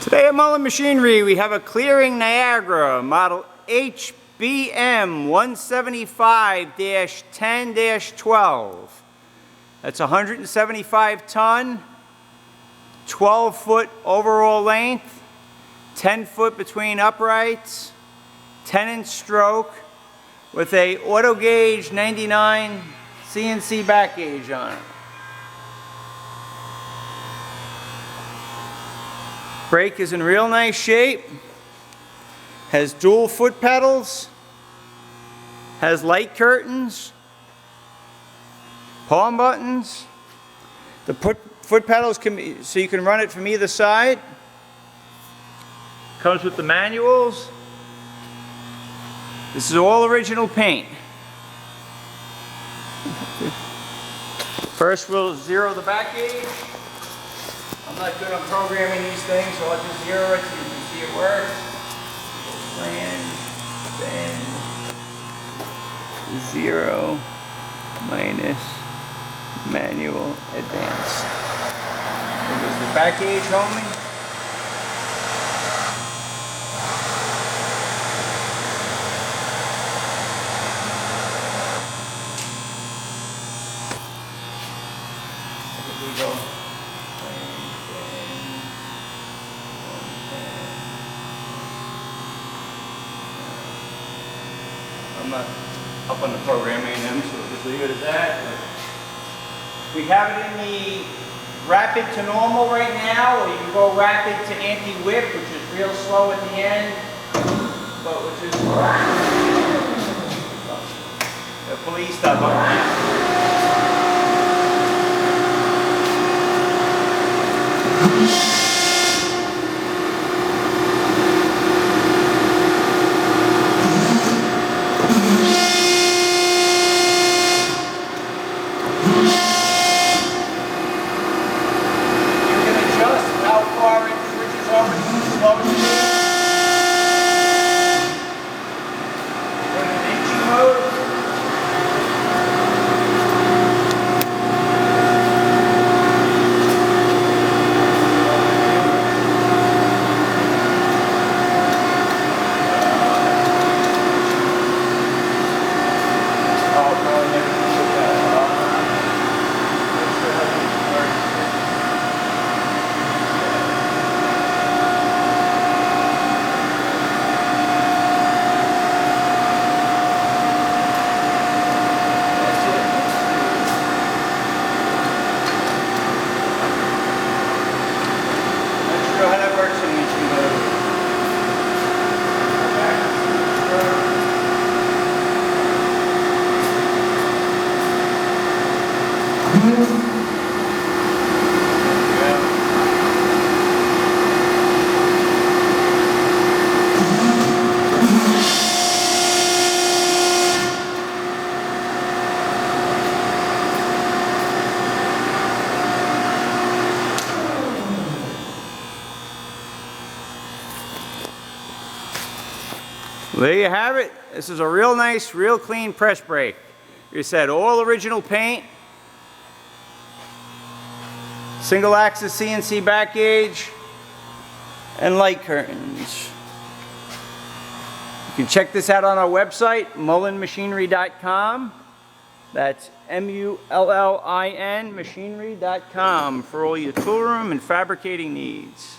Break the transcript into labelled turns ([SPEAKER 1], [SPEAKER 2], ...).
[SPEAKER 1] Today at Mullin Machinery we have a clearing Niagara model HBM-175-10-12. That's 175 ton, 12 foot overall length, 10 foot between uprights, 10-inch stroke with a auto gauge 99 CNC back gauge on it. Brake is in real nice shape, has dual foot pedals, has light curtains, palm buttons. The foot pedals can be, so you can run it from either side. Comes with the manuals. This is all original paint. First we'll zero the back gauge. I'm not good on programming these things, so I'll just zero it so you can see it works. Flange, bend, 0, minus, manual, advance. There goes the back gauge, homie. Here we go. I'm not up on the programming them, so we'll just leave it at that. But we have it in the rapid to normal right now, or you can go rapid to anti-whip, which is real slow at the end, but which is the police stuff up there. There you have it. This is a real nice, real clean press brake. You said all original paint, single axis CNC back gauge, and light curtains. You can check this out on our website, mullinmachinery.com. That's MULLIN machinery.com for all your tool room and fabricating needs.